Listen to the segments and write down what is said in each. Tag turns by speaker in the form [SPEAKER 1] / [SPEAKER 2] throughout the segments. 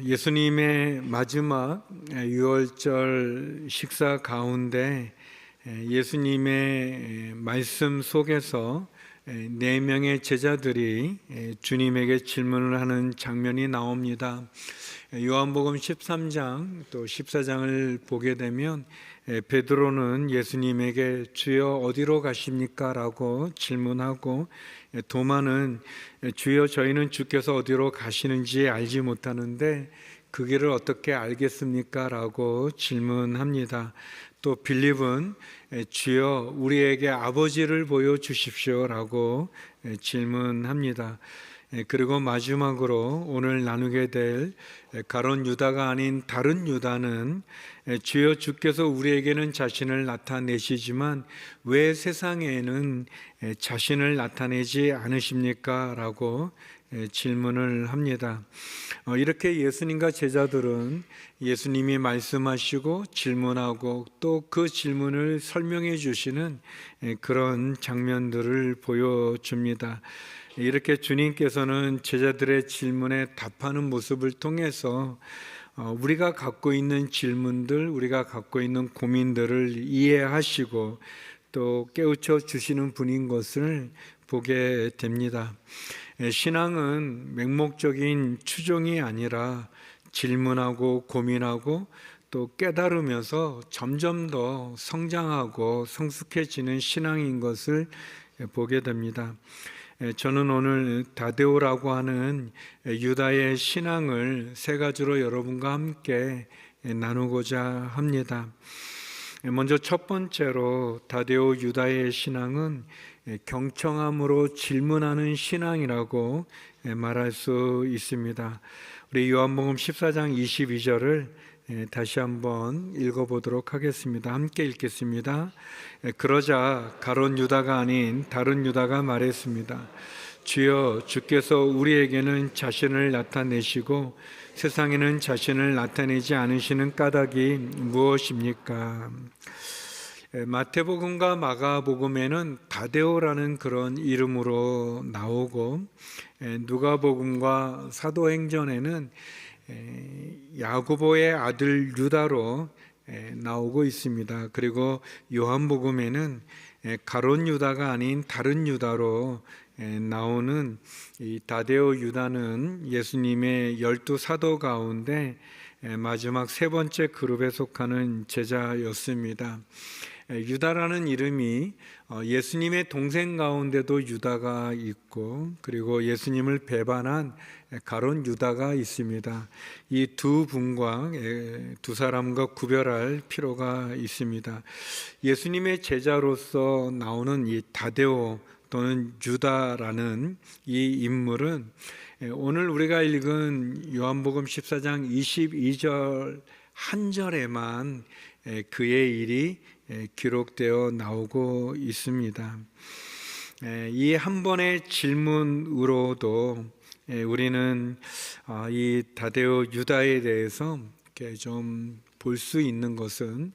[SPEAKER 1] 예수님의 마지막 유월절 식사 가운데 예수님의 말씀 속에서 네 명의 제자들이 주님에게 질문을 하는 장면이 나옵니다. 요한복음 13장 또 14장을 보게 되면 베드로는 예수님에게 주여 어디로 가십니까? 라고 질문하고 도마는 주여 저희는 주께서 어디로 가시는지 알지 못하는데 그 길을 어떻게 알겠습니까? 라고 질문합니다. 또 빌립은 주여 우리에게 아버지를 보여주십시오 라고 질문합니다. 그리고 마지막으로 오늘 나누게 될 가룟 유다가 아닌 다른 유다는 주여 주께서 우리에게는 자신을 나타내시지만 왜 세상에는 자신을 나타내지 않으십니까? 라고 질문을 합니다. 이렇게 예수님과 제자들은 예수님이 말씀하시고 질문하고 또 그 질문을 설명해 주시는 그런 장면들을 보여줍니다. 이렇게 주님께서는 제자들의 질문에 답하는 모습을 통해서 우리가 갖고 있는 질문들, 우리가 갖고 있는 고민들을 이해하시고 또 깨우쳐 주시는 분인 것을 보게 됩니다. 신앙은 맹목적인 추종이 아니라 질문하고 고민하고 또 깨달으면서 점점 더 성장하고 성숙해지는 신앙인 것을 보게 됩니다. 저는 오늘 다데오라고 하는 유다의 신앙을 세 가지로 여러분과 함께 나누고자 합니다. 먼저 첫 번째로 다데오 유다의 신앙은 경청함으로 질문하는 신앙이라고 말할 수 있습니다. 우리 요한복음 14장 22절을 다시 한번 읽어보도록 하겠습니다. 함께 읽겠습니다. 그러자 가룟 유다가 아닌 다른 유다가 말했습니다. 주여 주께서 우리에게는 자신을 나타내시고 세상에는 자신을 나타내지 않으시는 까닭이 무엇입니까? 마태복음과 마가복음에는 다데오라는 그런 이름으로 나오고 누가복음과 사도행전에는 야고보의 아들 유다로 나오고 있습니다. 그리고 요한복음에는 가룟 유다가 아닌 다른 유다로 나오는 이 다데오 유다는 예수님의 12사도 가운데 마지막 세 번째 그룹에 속하는 제자였습니다. 유다라는 이름이 예수님의 동생 가운데도 유다가 있고 그리고 예수님을 배반한 가룟 유다가 있습니다. 이 두 분과 두 사람과 구별할 필요가 있습니다. 예수님의 제자로서 나오는 이 다데오 또는 유다라는 이 인물은 오늘 우리가 읽은 요한복음 14장 22절 한 절에만 그의 일이 기록되어 나오고 있습니다. 이 한 번의 질문으로도 우리는 이 다데오 유다에 대해서 좀 볼 수 있는 것은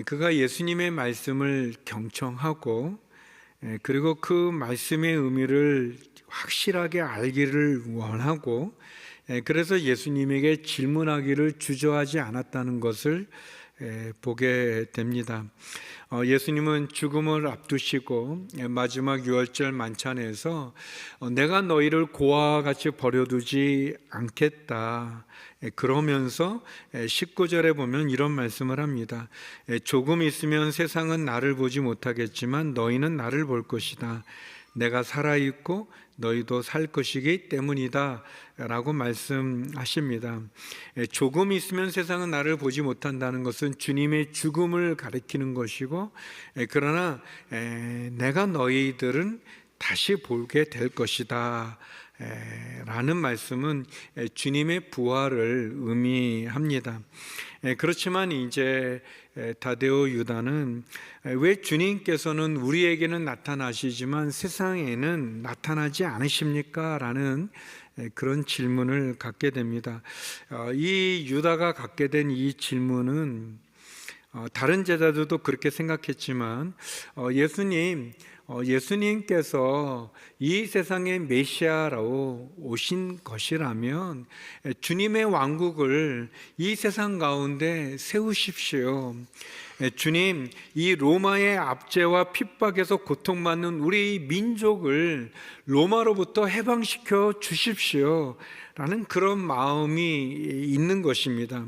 [SPEAKER 1] 그가 예수님의 말씀을 경청하고 그리고 그 말씀의 의미를 확실하게 알기를 원하고 그래서 예수님에게 질문하기를 주저하지 않았다는 것을 보게 됩니다. 예수님은 죽음을 앞두시고 마지막 유월절 만찬에서 내가 너희를 고아와 같이 버려두지 않겠다. 그러면서 19절에 보면 이런 말씀을 합니다. 조금 있으면 세상은 나를 보지 못하겠지만 너희는 나를 볼 것이다. 내가 살아있고 너희도 살 것이기 때문이다 라고 말씀하십니다. 조금 있으면 세상은 나를 보지 못한다는 것은 주님의 죽음을 가리키는 것이고 그러나 내가 너희들은 다시 보게 될 것이다 라는 말씀은 주님의 부활을 의미합니다. 그렇지만 이제 다데오 유다는 왜 주님께서는 우리에게는 나타나시지만 세상에는 나타나지 않으십니까? 라는 그런 질문을 갖게 됩니다. 이 유다가 갖게 된 이 질문은 다른 제자들도 그렇게 생각했지만 예수님 예수님께서 이 세상의 메시아로 오신 것이라면 주님의 왕국을 이 세상 가운데 세우십시오. 주님, 이 로마의 압제와 핍박에서 고통받는 우리 민족을 로마로부터 해방시켜 주십시오 라는 그런 마음이 있는 것입니다.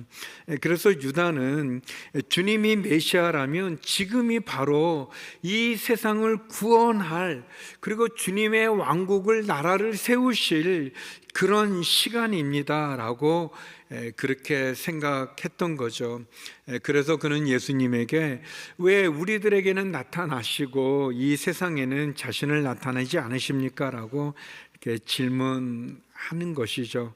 [SPEAKER 1] 그래서 유다는 주님이 메시아라면 지금이 바로 이 세상을 구원할, 그리고 주님의 왕국을, 나라를 세우실 그런 시간입니다라고 그렇게 생각했던 거죠. 그래서 그는 예수님에게 왜 우리들에게는 나타나시고 이 세상에는 자신을 나타내지 않으십니까? 라고 이렇게 질문하는 것이죠.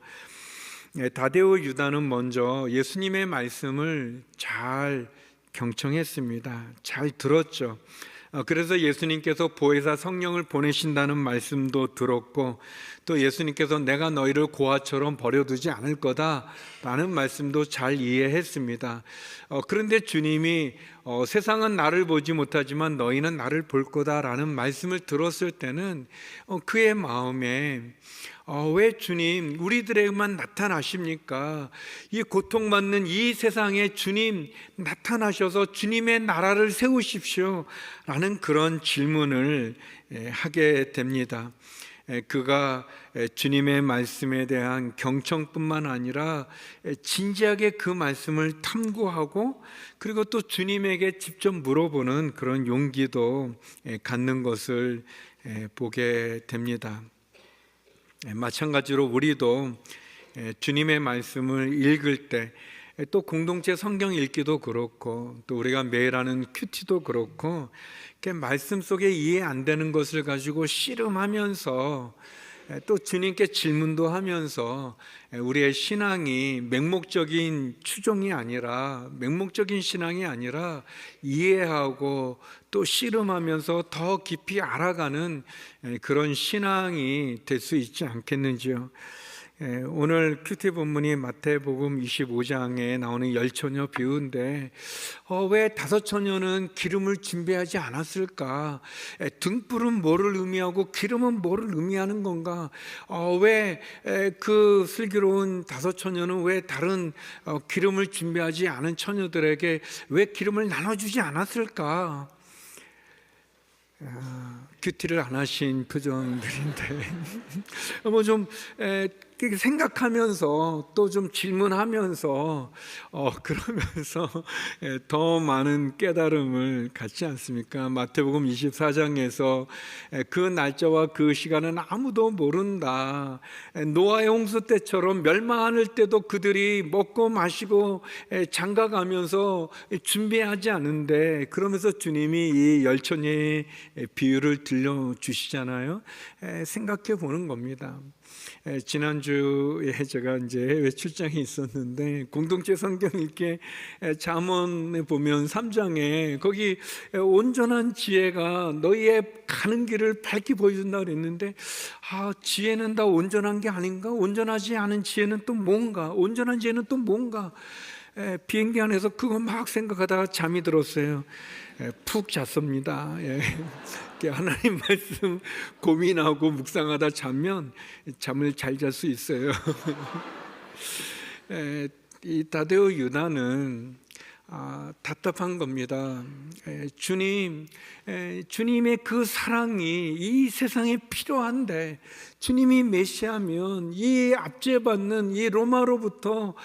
[SPEAKER 1] 다데오 유다는 먼저 예수님의 말씀을 잘 경청했습니다. 잘 들었죠. 그래서 예수님께서 보혜사 성령을 보내신다는 말씀도 들었고, 또 예수님께서 내가 너희를 고아처럼 버려두지 않을 거다라는 말씀도 잘 이해했습니다. 그런데 주님이 세상은 나를 보지 못하지만 너희는 나를 볼 거다라는 말씀을 들었을 때는 그의 마음에 왜 주님 우리들에게만 나타나십니까? 이 고통받는 이 세상에 주님 나타나셔서 주님의 나라를 세우십시오 라는 그런 질문을 하게 됩니다. 그가 주님의 말씀에 대한 경청뿐만 아니라 진지하게 그 말씀을 탐구하고, 그리고 또 주님에게 직접 물어보는 그런 용기도 갖는 것을 보게 됩니다. 마찬가지로 우리도 주님의 말씀을 읽을 때, 또 공동체 성경 읽기도 그렇고, 또 우리가 매일 하는 큐티도 그렇고, 말씀 속에 이해 안 되는 것을 가지고 씨름하면서 또 주님께 질문도 하면서 우리의 신앙이 맹목적인 추종이 아니라, 맹목적인 신앙이 아니라 이해하고 또 씨름하면서 더 깊이 알아가는 그런 신앙이 될 수 있지 않겠는지요. 오늘 큐티 본문이 마태복음 25장에 나오는 열처녀 비유인데, 왜 다섯 처녀는 기름을 준비하지 않았을까? 등불은 뭐를 의미하고 기름은 뭐를 의미하는 건가? 왜 그 슬기로운 다섯 처녀는 왜 다른 기름을 준비하지 않은 처녀들에게 왜 기름을 나눠주지 않았을까? 큐티를 안 하신 표정들인데 뭐 좀 생각하면서 또 좀 질문하면서 그러면서 더 많은 깨달음을 갖지 않습니까? 마태복음 24장에서 그 날짜와 그 시간은 아무도 모른다. 노아의 홍수 때처럼 멸망할 때도 그들이 먹고 마시고 장가가면서 준비하지 않은데, 그러면서 주님이 이 열처녀의 비유를 들려주시잖아요. 생각해 보는 겁니다. 지난주에 제가 이제 해외 출장에 있었는데, 공동체 성경 읽기 잠언에 보면 3장에 거기 온전한 지혜가 너희의 가는 길을 밝히 보여준다 그랬는데, 지혜는 다 온전한 게 아닌가? 온전하지 않은 지혜는 또 뭔가? 온전한 지혜는 또 뭔가? 비행기 안에서 그거 막 생각하다가 잠이 들었어요. 푹 잤습니다. 하나님 말씀 고민하고 묵상하다 자면 잠을 잘 잘 수 있어요. 이 다데오 유다는 답답한 겁니다. 주님의 그 사랑이 이 세상에 필요한데, 주님이 메시아면 이 압제받는 이 로마로부터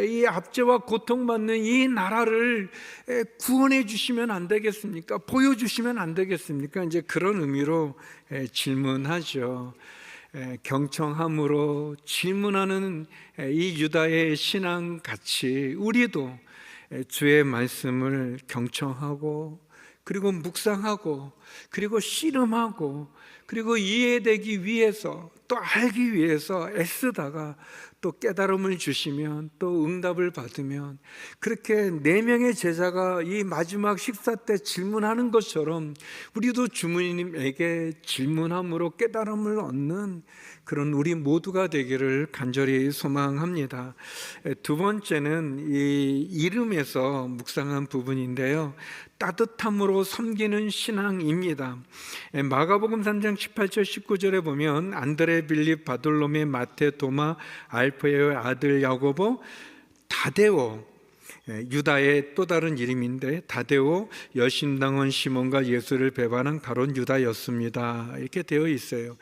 [SPEAKER 1] 이 압제와 고통받는 이 나라를 구원해 주시면 안 되겠습니까? 보여주시면 안 되겠습니까? 이제 그런 의미로 질문하죠. 경청함으로 질문하는 이 유다의 신앙같이 우리도 주의 말씀을 경청하고, 그리고 묵상하고, 그리고 씨름하고, 그리고 이해되기 위해서 또 알기 위해서 애쓰다가 또 깨달음을 주시면 또 응답을 받으면, 그렇게 4명의 제자가 이 마지막 식사 때 질문하는 것처럼 우리도 주님에게 질문함으로 깨달음을 얻는 그런 우리 모두가 되기를 간절히 소망합니다. 두 번째는 이 이름에서 묵상한 부분인데요, 따뜻함으로 섬기는 신앙입니다. 마가복음 3장 18절 19절에 보면 안드레, 빌립, 바돌로메, 마테, 도마, 알페의 아들 야고보, 다데오, 유다의 또 다른 이름인데 다데오, 여심당원 시몬과 예수를 배반한 가룟 유다였습니다. 이렇게 되어 있어요.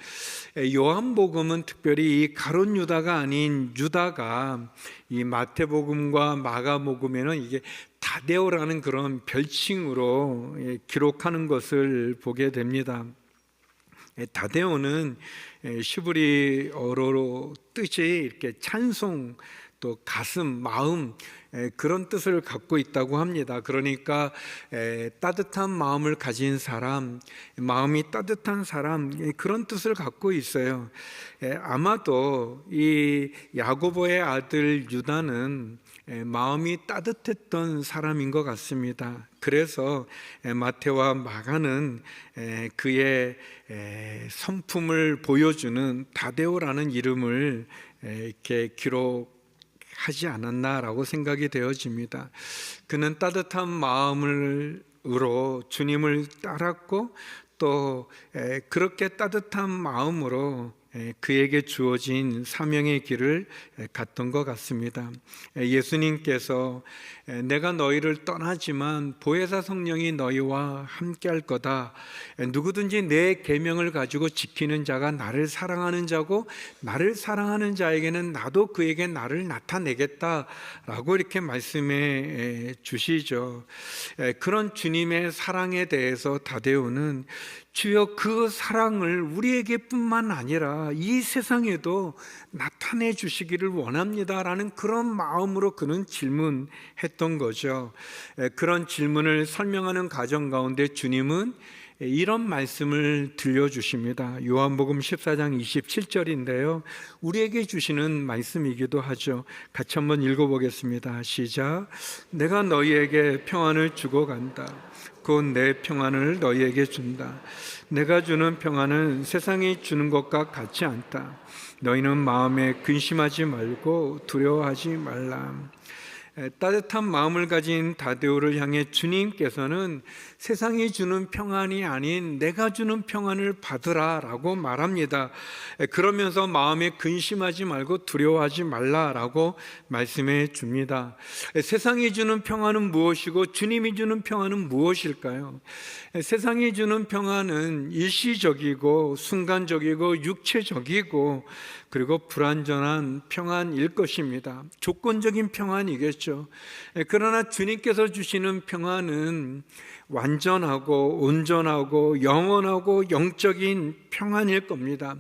[SPEAKER 1] 요한복음은 특별히 이 가룟 유다가 아닌 유다가 이 마태복음과 마가복음에는 이게 다데오라는 그런 별칭으로 기록하는 것을 보게 됩니다. 다데오는 시브리어로 뜻이 이렇게 찬송, 또 가슴, 마음, 그런 뜻을 갖고 있다고 합니다. 그러니까 따뜻한 마음을 가진 사람, 마음이 따뜻한 사람, 그런 뜻을 갖고 있어요. 아마도 이 야고보의 아들 유다는 마음이 따뜻했던 사람인 것 같습니다. 그래서 마태와 마가는 그의 성품을 보여주는 다데오라는 이름을 이렇게 기록하지 않았나라고 생각이 되어집니다. 그는 따뜻한 마음으로 주님을 따랐고, 또 그렇게 따뜻한 마음으로 그에게 주어진 사명의 길을 갔던 것 같습니다. 예수님께서 내가 너희를 떠나지만 보혜사 성령이 너희와 함께할 거다. 누구든지 내 계명을 가지고 지키는 자가 나를 사랑하는 자고, 나를 사랑하는 자에게는 나도 그에게 나를 나타내겠다라고 이렇게 말씀해 주시죠. 그런 주님의 사랑에 대해서 다데오는 주여 그 사랑을 우리에게뿐만 아니라 이 세상에도 나타내 주시기를 원합니다라는 그런 마음으로 그는 질문했던 거죠. 그런 질문을 설명하는 과정 가운데 주님은 이런 말씀을 들려주십니다. 요한복음 14장 27절인데요, 우리에게 주시는 말씀이기도 하죠. 같이 한번 읽어보겠습니다. 시작. 내가 너희에게 평안을 주고 간다. 곧 내 평안을 너희에게 준다. 내가 주는 평안은 세상이 주는 것과 같지 않다. 너희는 마음에 근심하지 말고 두려워하지 말라. 따뜻한 마음을 가진 다데오를 향해 주님께서는 세상이 주는 평안이 아닌 내가 주는 평안을 받으라라고 말합니다. 그러면서 마음에 근심하지 말고 두려워하지 말라라고 말씀해 줍니다. 세상이 주는 평안은 무엇이고 주님이 주는 평안은 무엇일까요? 세상이 주는 평안은 일시적이고 순간적이고 육체적이고 그리고 불완전한 평안일 것입니다. 조건적인 평안이겠죠. 그러나 주님께서 주시는 평안은 완전하고 온전하고 영원하고 영적인 평안일 겁니다.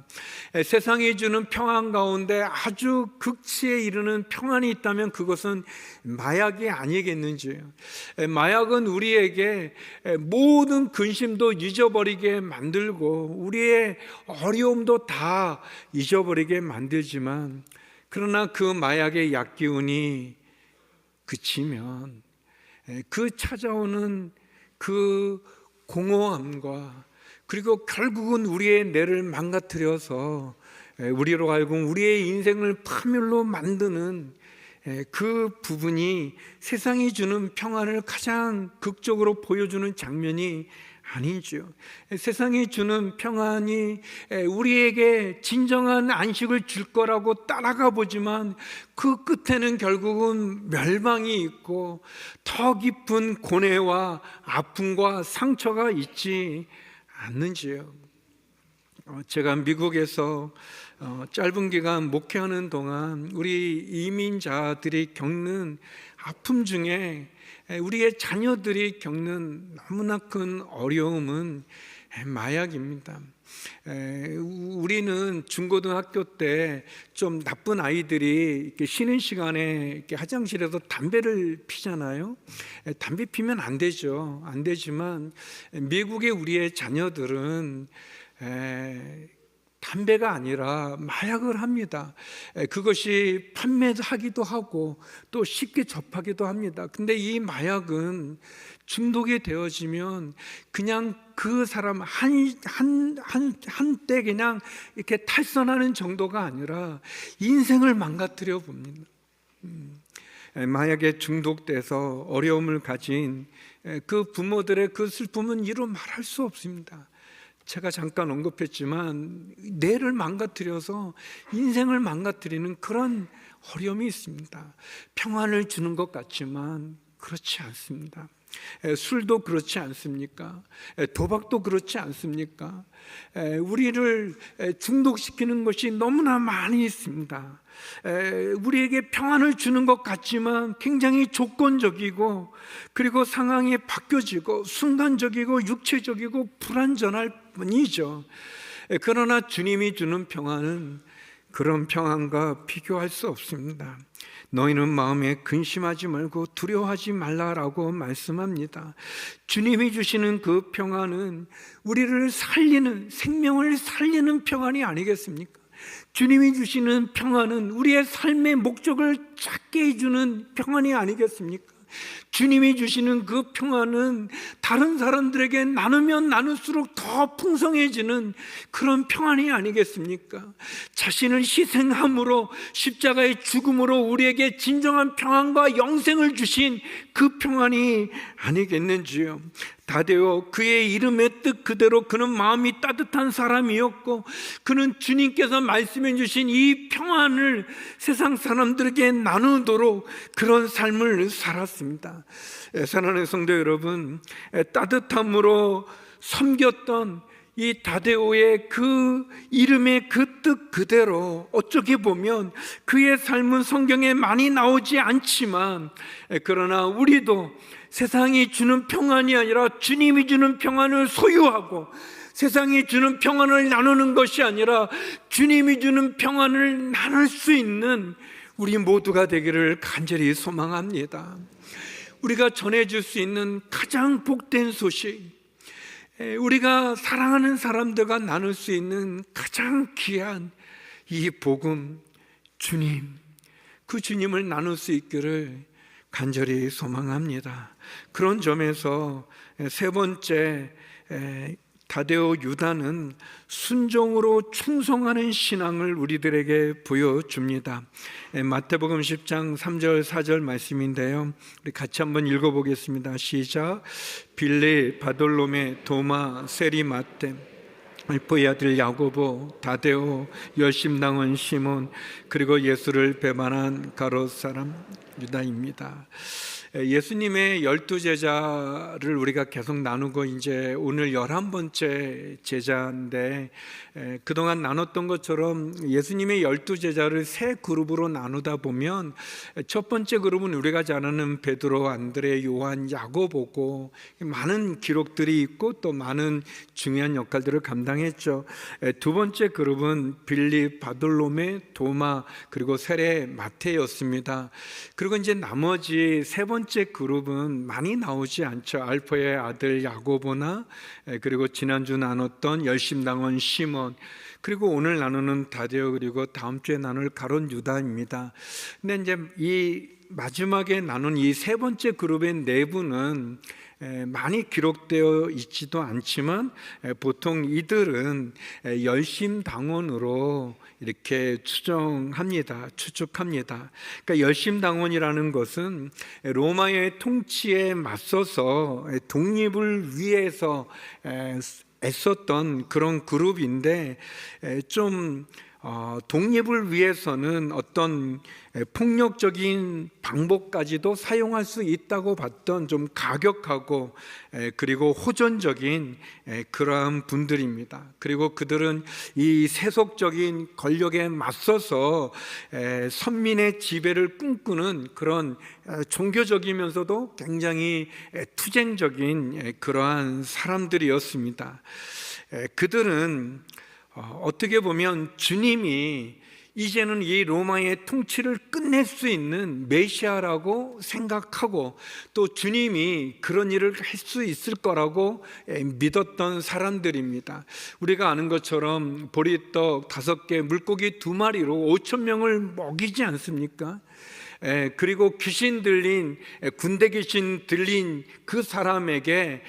[SPEAKER 1] 세상이 주는 평안 가운데 아주 극치에 이르는 평안이 있다면 그것은 마약이 아니겠는지요. 마약은 우리에게 모든 근심도 잊어버리게 만들고 우리의 어려움도 다 잊어버리게 만들지만, 그러나 그 마약의 약기운이 그치면 그 찾아오는 그 공허함과 그리고 결국은 우리의 뇌를 망가뜨려서 우리로 하여금 우리의 인생을 파멸로 만드는 그 부분이 세상이 주는 평안을 가장 극적으로 보여주는 장면이 아니죠. 세상이 주는 평안이 우리에게 진정한 안식을 줄 거라고 따라가 보지만 그 끝에는 결국은 멸망이 있고 더 깊은 고뇌와 아픔과 상처가 있지 않는지요. 제가 미국에서 짧은 기간 목회하는 동안 우리 이민자들이 겪는 아픔 중에 우리의 자녀들이 겪는 너무나 큰 어려움은 마약입니다. 우리는 중고등학교 때 좀 나쁜 아이들이 이렇게 쉬는 시간에 이렇게 화장실에서 담배를 피잖아요. 담배 피면 안 되죠. 안 되지만 미국의 우리의 자녀들은 담배가 아니라 마약을 합니다. 그것이 판매하기도 하고 또 쉽게 접하기도 합니다. 근데 이 마약은 중독이 되어지면 그냥 그 사람 한때 그냥 이렇게 탈선하는 정도가 아니라 인생을 망가뜨려 봅니다. 마약에 중독돼서 어려움을 가진 그 부모들의 그 슬픔은 이루 말할 수 없습니다. 제가 잠깐 언급했지만 뇌를 망가뜨려서 인생을 망가뜨리는 그런 어려움이 있습니다. 평안을 주는 것 같지만 그렇지 않습니다. 술도 그렇지 않습니까? 도박도 그렇지 않습니까? 우리를 중독시키는 것이 너무나 많이 있습니다. 우리에게 평안을 주는 것 같지만 굉장히 조건적이고, 그리고 상황이 바뀌어지고 순간적이고 육체적이고 불완전할 뿐이죠. 그러나 주님이 주는 평안은 그런 평안과 비교할 수 없습니다. 너희는 마음에 근심하지 말고 두려워하지 말라라고 말씀합니다. 주님이 주시는 그 평안은 우리를 살리는, 생명을 살리는 평안이 아니겠습니까? 주님이 주시는 평안은 우리의 삶의 목적을 찾게 해주는 평안이 아니겠습니까? 주님이 주시는 그 평안은 다른 사람들에게 나누면 나눌수록 더 풍성해지는 그런 평안이 아니겠습니까? 자신을 희생함으로, 십자가의 죽음으로 우리에게 진정한 평안과 영생을 주신 그 평안이 아니겠는지요. 다데오, 그의 이름의 뜻 그대로 그는 마음이 따뜻한 사람이었고, 그는 주님께서 말씀해 주신 이 평안을 세상 사람들에게 나누도록 그런 삶을 살았습니다. 사랑하는 성도 여러분, 따뜻함으로 섬겼던 이 다데오의 그 이름의 그 뜻 그대로 어떻게 보면 그의 삶은 성경에 많이 나오지 않지만, 그러나 우리도 세상이 주는 평안이 아니라 주님이 주는 평안을 소유하고, 세상이 주는 평안을 나누는 것이 아니라 주님이 주는 평안을 나눌 수 있는 우리 모두가 되기를 간절히 소망합니다. 우리가 전해줄 수 있는 가장 복된 소식, 우리가 사랑하는 사람들과 나눌 수 있는 가장 귀한 이 복음, 주님, 그 주님을 나눌 수 있기를 간절히 소망합니다. 그런 점에서 세 번째, 다데오 유다는 순종으로 충성하는 신앙을 우리들에게 보여줍니다. 마태복음 10장 3절 4절 말씀인데요, 우리 같이 한번 읽어보겠습니다. 시작. 빌리, 바돌로메, 도마, 세리, 마테, 알포의 아들 야고보, 다데오, 열심당원 시몬, 그리고 예수를 배반한 가롯 사람 유다입니다. 예수님의 12제자를 우리가 계속 나누고 이제 오늘 11번째 제자인데, 그동안 나눴던 것처럼 예수님의 12제자를 세 그룹으로 나누다 보면 첫 번째 그룹은 우리가 잘 아는 베드로, 안드레, 요한, 야고보고 많은 기록들이 있고 또 많은 중요한 역할들을 감당했죠. 두 번째 그룹은 빌립, 바돌로메, 도마, 그리고 세례, 마태였습니다. 그리고 이제 나머지 세 번째 그룹은 많이 나오지 않죠. 알포의 아들 야고보나, 그리고 지난주 나눴던 열심당원 시몬, 그리고 오늘 나누는 다데오, 그리고 다음 주에 나눌 가롯 유다입니다. 근데 이제 이 마지막에 나눈 이 세 번째 그룹의 내부는 많이 기록되어 있지도 않지만 보통 이들은 열심당원으로 이렇게 추측합니다. 그러니까 열심당원이라는 것은 로마의 통치에 맞서서 독립을 위해서 애썼던 그런 그룹인데, 좀 독립을 위해서는 어떤 폭력적인 방법까지도 사용할 수 있다고 봤던 좀 가격하고 그리고 호전적인 그러한 분들입니다. 그리고 그들은 이 세속적인 권력에 맞서서 선민의 지배를 꿈꾸는 그런 종교적이면서도 굉장히 투쟁적인 그러한 사람들이었습니다. 그들은 어떻게 보면 주님이 이제는 이 로마의 통치를 끝낼 수 있는 메시아라고 생각하고 또 주님이 그런 일을 할 수 있을 거라고 믿었던 사람들입니다. 우리가 아는 것처럼 보리떡 5개, 물고기 2마리로 5천 명을 먹이지 않습니까? 그리고 귀신 들린, 군대 귀신 들린 그 사람에게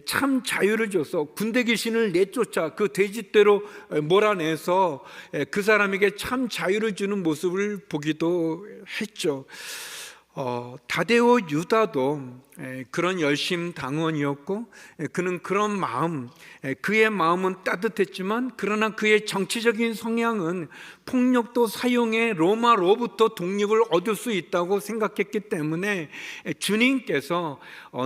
[SPEAKER 1] 참 자유를 줘서 군대 귀신을 내쫓아 그 돼지떼로 몰아내서 그 사람에게 참 자유를 주는 모습을 보기도 했죠. 다데오 유다도 그런 열심 당원이었고 그는 그런 마음, 그의 마음은 따뜻했지만 그러나 그의 정치적인 성향은 폭력도 사용해 로마로부터 독립을 얻을 수 있다고 생각했기 때문에 주님께서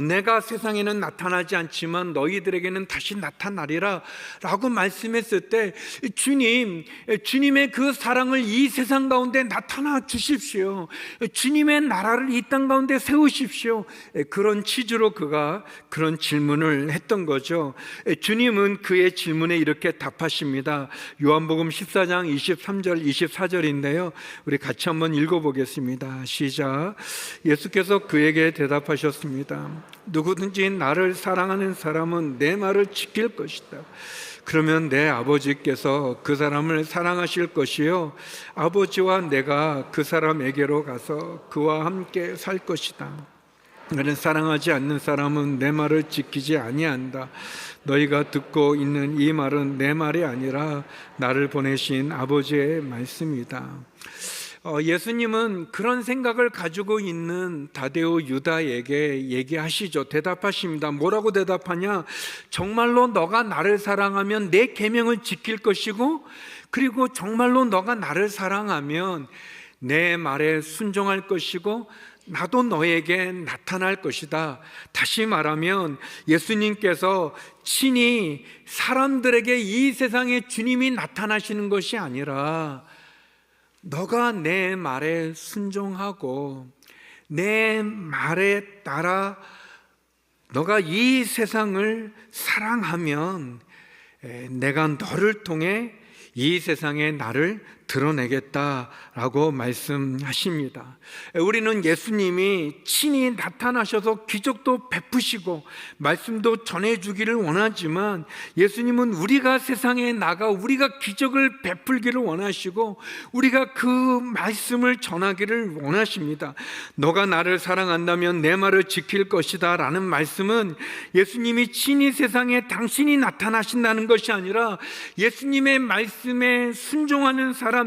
[SPEAKER 1] 내가 세상에는 나타나지 않지만 너희들에게는 다시 나타나리라 라고 말씀했을 때 주님의 그 사랑을 이 세상 가운데 나타나 주십시오. 주님의 나라를 이 땅 가운데 세우십시오. 그런 취지로 그가 그런 질문을 했던 거죠. 주님은 그의 질문에 이렇게 답하십니다. 요한복음 14장 23절 24절인데요 우리 같이 한번 읽어보겠습니다. 시작. 예수께서 그에게 대답하셨습니다. 누구든지 나를 사랑하는 사람은 내 말을 지킬 것이다. 그러면 내 아버지께서 그 사람을 사랑하실 것이요 아버지와 내가 그 사람에게로 가서 그와 함께 살 것이다. 나를 사랑하지 않는 사람은 내 말을 지키지 아니한다. 너희가 듣고 있는 이 말은 내 말이 아니라 나를 보내신 아버지의 말씀이다. 예수님은 그런 생각을 가지고 있는 다데오 유다에게 얘기하시죠. 대답하십니다. 뭐라고 대답하냐? 정말로 너가 나를 사랑하면 내 계명을 지킬 것이고 그리고 정말로 너가 나를 사랑하면 내 말에 순종할 것이고 나도 너에게 나타날 것이다. 다시 말하면 예수님께서 친히 사람들에게 이 세상에 주님이 나타나시는 것이 아니라 너가 내 말에 순종하고 내 말에 따라 너가 이 세상을 사랑하면 내가 너를 통해 이 세상에 나를 드러내겠다라고 말씀하십니다. 우리는 예수님이 친히 나타나셔서 기적도 베푸시고 말씀도 전해주기를 원하지만 예수님은 우리가 세상에 나가 우리가 기적을 베풀기를 원하시고 우리가 그 말씀을 전하기를 원하십니다. 너가 나를 사랑한다면 내 말을 지킬 것이다 라는 말씀은 예수님이 친히 세상에 당신이 나타나신다는 것이 아니라 예수님의 말씀에 순종하는 사람들,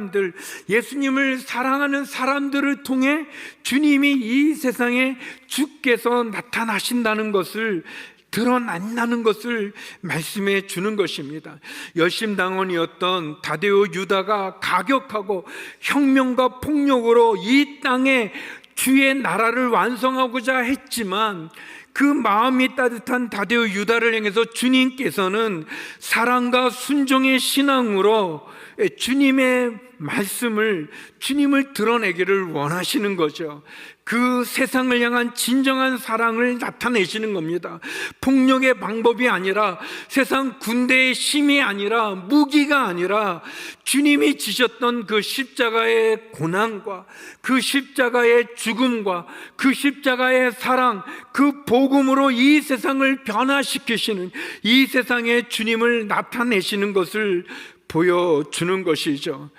[SPEAKER 1] 예수님을 사랑하는 사람들을 통해 주님이 이 세상에 주께서 나타나신다는 것을 드러난다는 것을 말씀해 주는 것입니다. 열심당원이었던 다데오 유다가 가격하고 혁명과 폭력으로 이 땅에 주의 나라를 완성하고자 했지만 그 마음이 따뜻한 다데오 유다를 향해서 주님께서는 사랑과 순종의 신앙으로 주님의 말씀을, 주님을 드러내기를 원하시는 거죠. 그 세상을 향한 진정한 사랑을 나타내시는 겁니다. 폭력의 방법이 아니라 세상 군대의 힘이 아니라 무기가 아니라 주님이 지셨던 그 십자가의 고난과 그 십자가의 죽음과 그 십자가의 사랑, 그 복음으로 이 세상을 변화시키시는 이 세상에 주님을 나타내시는 것을 보여주는 것이죠.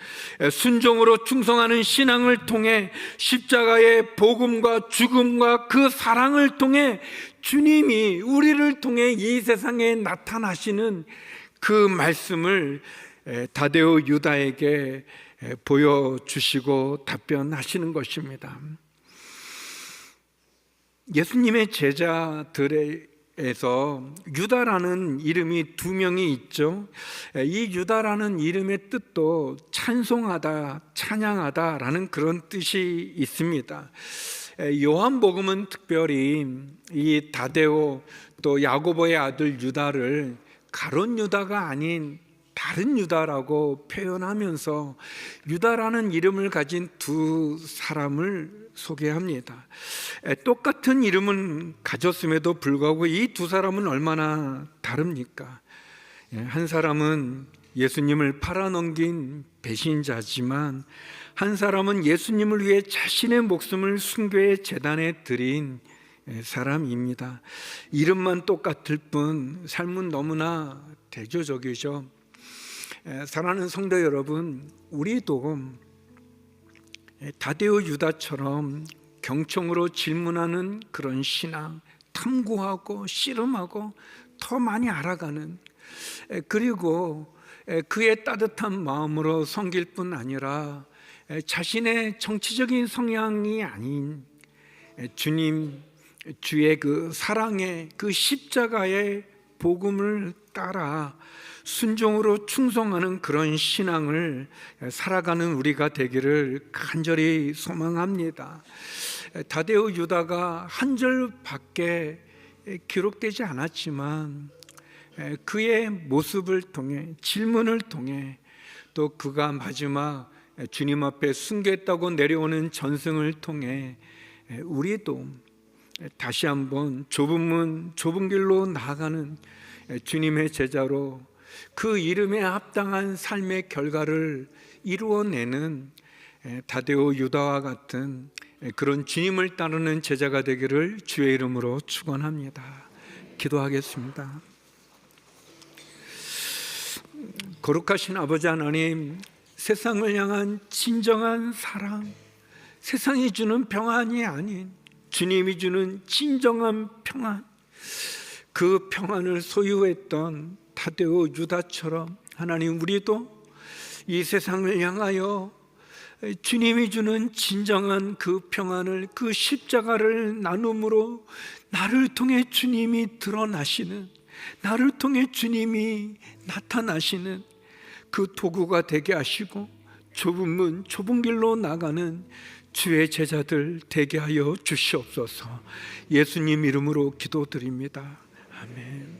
[SPEAKER 1] 순종으로 충성하는 신앙을 통해 십자가의 복음과 죽음과 그 사랑을 통해 주님이 우리를 통해 이 세상에 나타나시는 그 말씀을 다데오 유다에게 보여주시고 답변하시는 것입니다. 예수님의 제자들의 에서 유다라는 이름이 2명이 있죠. 이 유다라는 이름의 뜻도 찬송하다, 찬양하다라는 그런 뜻이 있습니다. 요한복음은 특별히 이 다데오 또 야고보의 아들 유다를 가룟 유다가 아닌 다른 유다라고 표현하면서 유다라는 이름을 가진 2 사람을 소개합니다. 똑같은 이름은 가졌음에도 불구하고 이 2 사람은 얼마나 다릅니까? 한 사람은 예수님을 팔아넘긴 배신자지만 한 사람은 예수님을 위해 자신의 목숨을 순교의 제단에 드린 사람입니다. 이름만 똑같을 뿐 삶은 너무나 대조적이죠. 사랑하는 성도 여러분, 우리도 다데오 유다처럼 경청으로 질문하는 그런 신앙, 탐구하고 씨름하고 더 많이 알아가는, 그리고 그의 따뜻한 마음으로 섬길 뿐 아니라 자신의 정치적인 성향이 아닌 주님, 주의 그 사랑의 그 십자가의 복음을 따라 순종으로 충성하는 그런 신앙을 살아가는 우리가 되기를 간절히 소망합니다. 다데오 유다가 한 절밖에 기록되지 않았지만 그의 모습을 통해, 질문을 통해, 또 그가 마지막 주님 앞에 순교했다고 내려오는 전승을 통해 우리도 다시 한번 좁은 문, 좁은 길로 나아가는 주님의 제자로 그 이름에 합당한 삶의 결과를 이루어내는 다데오 유다와 같은 그런 주님을 따르는 제자가 되기를 주의 이름으로 축원합니다. 기도하겠습니다. 거룩하신 아버지 하나님, 세상을 향한 진정한 사랑, 세상이 주는 평안이 아닌 주님이 주는 진정한 평안, 그 평안을 소유했던 다데오 유다처럼 하나님, 우리도 이 세상을 향하여 주님이 주는 진정한 그 평안을, 그 십자가를 나눔으로 나를 통해 주님이 드러나시는, 나를 통해 주님이 나타나시는 그 도구가 되게 하시고 좁은 문, 좁은 길로 나가는 주의 제자들 되게 하여 주시옵소서. 예수님 이름으로 기도드립니다. 아멘.